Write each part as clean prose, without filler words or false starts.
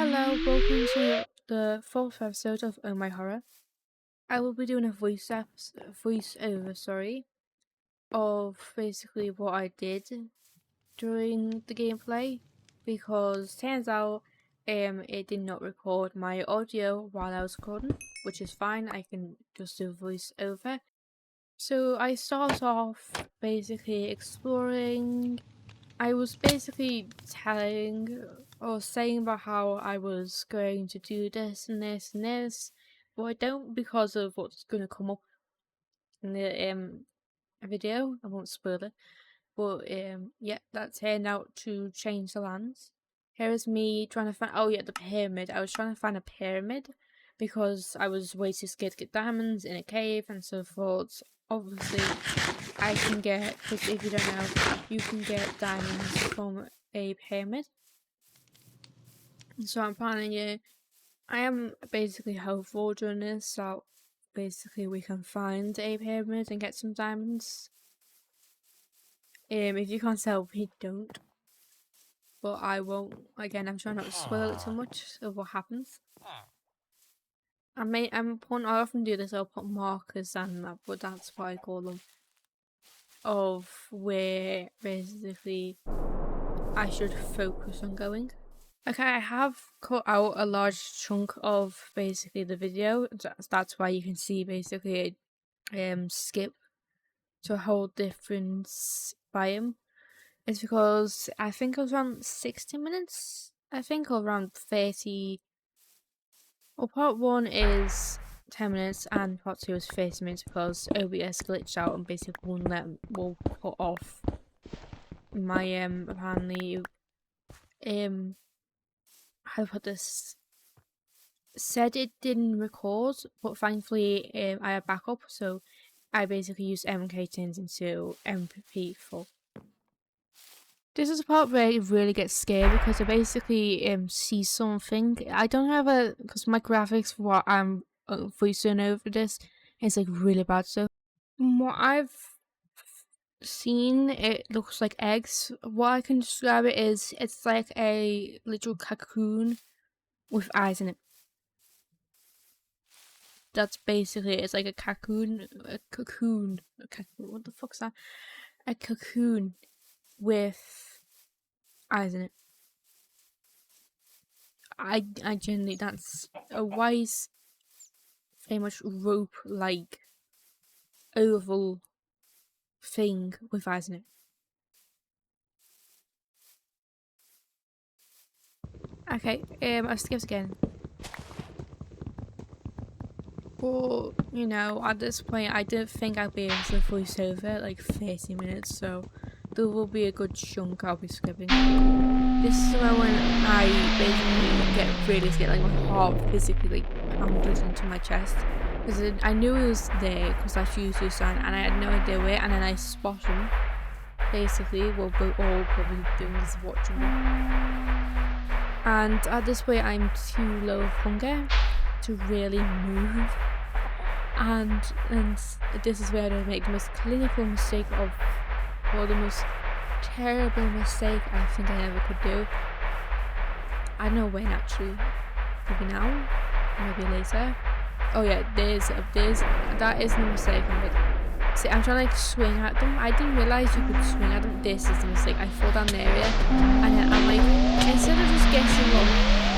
Hello, welcome to the fourth episode of Oh My Horror. I will be doing a voiceover, of basically what I did during the gameplay, because turns out it did not record my audio while I was recording, which is fine. I can just do voiceover. So I start off basically exploring. I was basically telling or saying about how I was going to do this and this and this, but I don't, because of what's going to come up in the video. I won't spoil it, but yeah, that turned out to change the lands. Here is me trying to find. Oh yeah, the pyramid. I was trying to find a pyramid because I was way too scared to get diamonds in a cave and so forth. Obviously, I can get, because if you don't know, you can get diamonds from a pyramid. So I'm planning it. I am basically hopeful during this, so basically we can find a pyramid and get some diamonds. If you can't tell, we don't. But I won't. Again, I'm trying not to spoil it too much of what happens. I often do this. I'll put markers and that, but that's what I call them. Of where basically I should focus on going. Okay, I have cut out a large chunk of basically the video. That's why you can see basically a skip to a whole different biome. It's because I think it was around 60 minutes. I think, or around 30. Well, part 1 is 10 minutes and part 2 is 30 minutes because OBS glitched out and basically will cut off my apparently how to put this, said it didn't record, but thankfully I had backup, so I basically used MK turns into MP4. This is the part where it really gets scary because I basically see something. I don't have because my graphics for what I'm voicing over this is like really bad. So from what I've seen, it looks like eggs. What I can describe it is, it's like a little cocoon with eyes in it. That's basically it. It's like a cocoon. What the fuck's that? A cocoon with eyes in it. I genuinely, that's a wise, very much rope-like oval thing with eyes in it. Okay, I skipped again. But, you know, at this point, I don't think I'll be able to voice over like 30 minutes, so there will be a good chunk I'll be skipping. This is the moment I basically get really scared, like my heart physically like pounded into my chest. Because I knew it was there because I fused this sign and I had no idea where, and then I spot him. Basically, what we're all probably doing is watching him. And at this point, I'm too low of hunger to really move. And this is where I make the most clinical mistake of, or the most terrible mistake I think I ever could do. I don't know when actually. Maybe now, maybe later. Oh yeah, that isn't a mistake. See, I'm trying to like swing at them. I didn't realise you could swing at them. This is the mistake. I fall down the area and then I'm like, instead of just getting up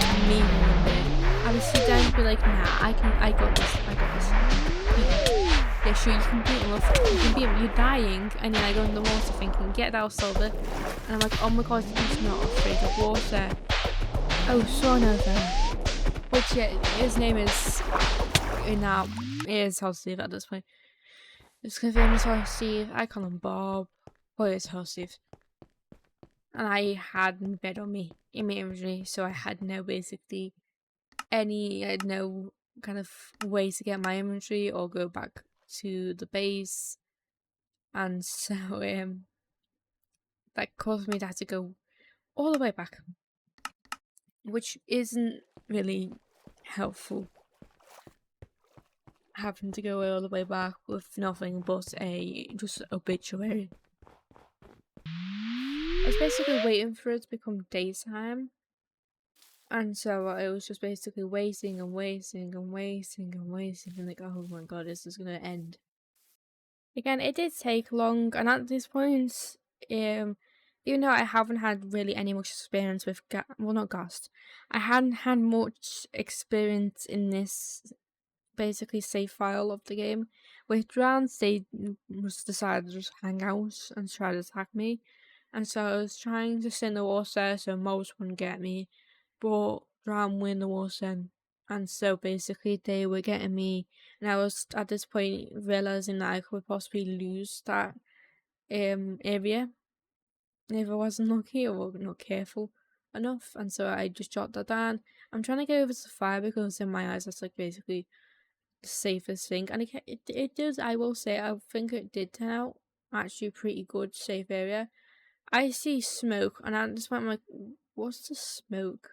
and leaving them there, I would sit down and be like, nah, I got this. Yeah, sure, you can beat him up. You can beat him. You're dying, and then I go in the water thinking, get out, Silver. And I'm like, oh my god, he's not afraid of water. Oh, Sonova. Which, yeah, his name is Hell Steve at this point. It's confirmed as Hell Steve. I call him Bob. Oh, it's Hell Steve. And I had bed on me in my inventory, so I had no kind of way to get my inventory or go back to the base. And so that caused me to have to go all the way back, which isn't really helpful, having to go all the way back with nothing but just obituary. I was basically waiting for it to become daytime And so it was just basically waiting and waiting and waiting and waiting, and like, oh my god, this is gonna end. Again, it did take long, and at this point, even though I haven't had really any much experience with well, not Ghost, I hadn't had much experience in this basically save file of the game. With Drowns, they just decided to just hang out and try to attack me, and so I was trying to stay in the water so most wouldn't get me, but Drown were in the water, and so basically they were getting me, and I was at this point realizing that I could possibly lose that area if I wasn't lucky or not careful enough, and so I just jot that down. I'm trying to get over to the fire because in my eyes that's like basically the safest thing, and it does. I will say I think it did turn out actually a pretty good safe area. I see smoke, and at this point I'm like, what's the smoke?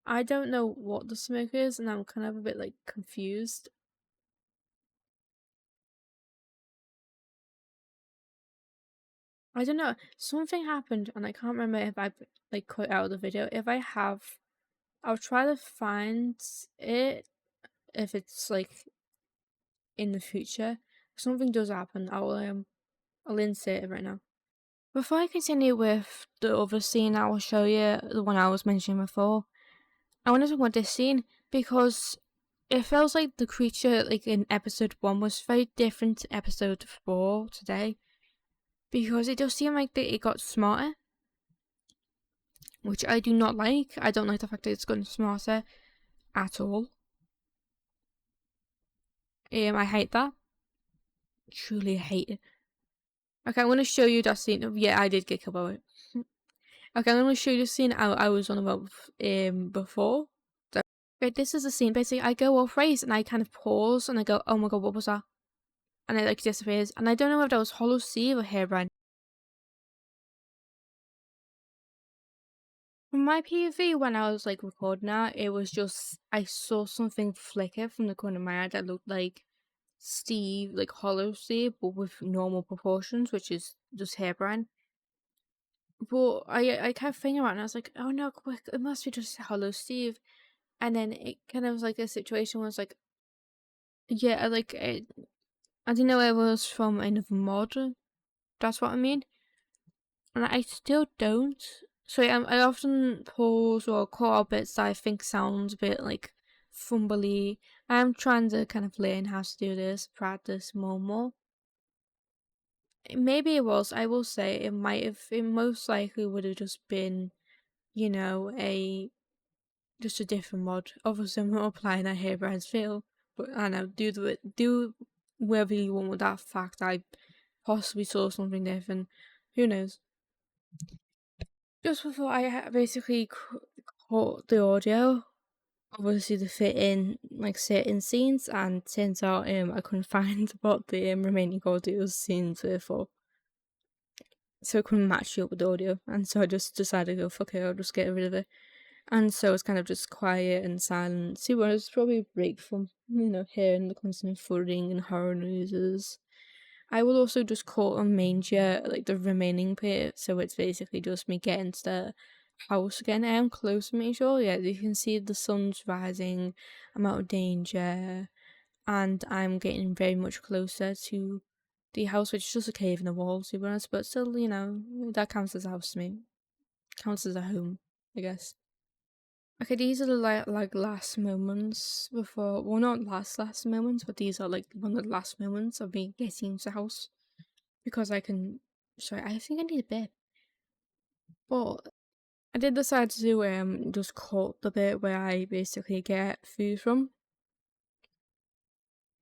I don't know what the smoke is, and I'm kind of a bit like confused. I don't know. Something happened, and I can't remember if I like cut out the video. If I have, I'll try to find it if it's like in the future. If something does happen, I'll insert it right now. Before I continue with the other scene, I will show you the one I was mentioning before. I want to talk about this scene because it feels like the creature, like in episode 1, was very different to episode 4 today. Because it does seem like that it got smarter, which I do not like. I don't like the fact that it's gotten smarter at all. I hate that. Truly hate it. Okay, I'm going to show you that scene. Yeah, I did get killed by it. Okay, I'm going to show you the scene I was on about before. So, okay, this is the scene. Basically, I go off race and I kind of pause and I go, oh my god, what was that? And it like disappears. And I don't know if that was Hollow-Steve or Herobrine. From my POV, when I was like recording that, it was just I saw something flicker from the corner of my eye that looked like Steve, like Hollow-Steve, but with normal proportions, which is just Herobrine. But I kept thinking about it and I was like, oh no, quick, it must be just Hollow-Steve. And then it kind of was like a situation where it's like, yeah, like I didn't know it was from another mod. That's what I mean. And I still don't. So I often pause or cut out bits that I think sounds a bit like fumbly. I'm trying to kind of learn how to do this, practice more and more. Maybe it was, I will say, it most likely would have just been, you know, just a different mod. Obviously, I'm not applying that here, Brian's feel, but I know, do whatever you want with that fact. I possibly saw something different. Who knows? Just before I basically caught the audio, obviously to fit in like certain scenes, and turns out I couldn't find what the remaining audio scenes were for, so I couldn't match it up with the audio, and so I just decided to go fuck it, I'll just get rid of it, and so it's kind of just quiet and silent. See, well, it's probably a break from hearing the constant flooding and horror noises. I will also just cut on Manger, like the remaining bit, so it's basically just me getting to the house again. I am close to Manger, yeah, you can see the sun's rising, I'm out of danger, and I'm getting very much closer to the house, which is just a cave in the wall, to be honest, but still, that counts as a house to me. Counts as a home, I guess. Okay, these are the like last moments before, well, not last moments, but these are like one of the last moments of me getting into the house, because I can. Sorry, I think I need a bit. But I did decide to just cut the bit where I basically get food from,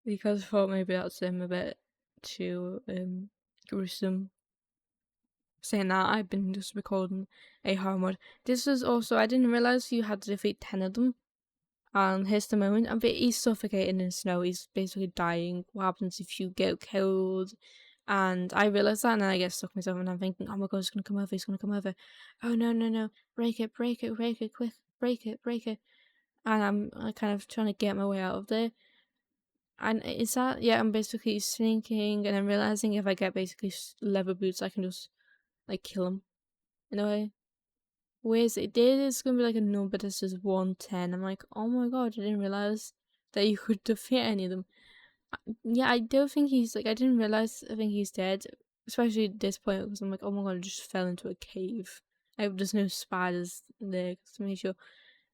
because I thought maybe that's a bit too gruesome. Saying that, I've been just recording a horror mod. This is also, I didn't realise you had to defeat 10 of them. And here's the moment. He's suffocating in snow. He's basically dying. What happens if you get killed? And I realised that, and then I get stuck myself, and I'm thinking, oh my god, he's gonna come over. He's gonna come over. Oh no, no, no! Break it, break it, break it, quick! Break it, break it! And I'm kind of trying to get my way out of there. And is that, yeah? I'm basically sneaking, and I'm realising if I get basically leather boots, I can just like kill him in a way. Whereas it did, it's gonna be like a number that says 110. I'm like, oh my god, I didn't realize that you could defeat any of them. Yeah, I don't think he's like, I didn't realize, I think he's dead, especially at this point, because I'm like, oh my god, I just fell into a cave. I hope there's no spiders there, to make sure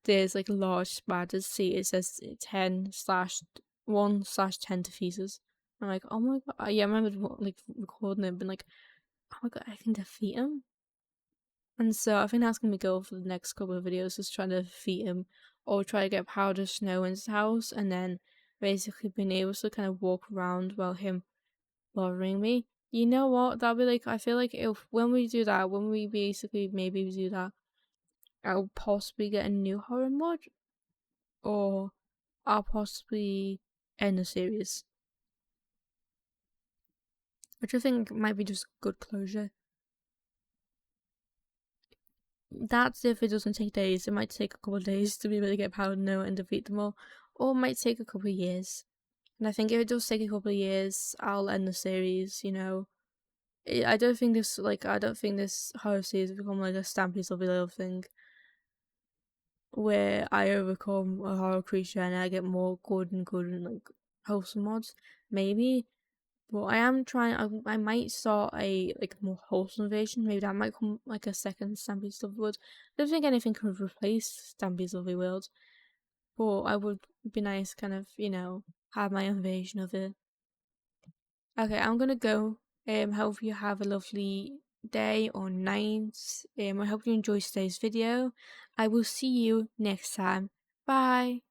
there's like large spiders. See, it says 10/1/10 defeaters. I'm like, oh my god, yeah, I remember like recording it, being like, oh my god, I can defeat him. And so I think that's gonna be go for the next couple of videos, just trying to defeat him or try to get powder snow in his house, and then basically being able to kind of walk around while him bothering me. You know what? That'll be like, I feel like if when we do that, when we basically maybe do that, I'll possibly get a new horror mod, or I'll possibly end the series, which I think might be just good closure. That's if it doesn't take days. It might take a couple of days to be able to get Power Note and defeat them all, or it might take a couple of years. And I think if it does take a couple of years, I'll end the series. You know, I don't think this horror series will become like a Stampede Lovely Little thing, where I overcome a horror creature and I get more good and like wholesome mods. Maybe. Well, I am trying. I might start a like more wholesome version. Maybe that might come like a second Stampy's Lovely World. I don't think anything could replace Stampy's Lovely World, but I would be nice, kind of, have my own version of it. Okay, I'm gonna go. Hope you have a lovely day or night. I hope you enjoyed today's video. I will see you next time. Bye.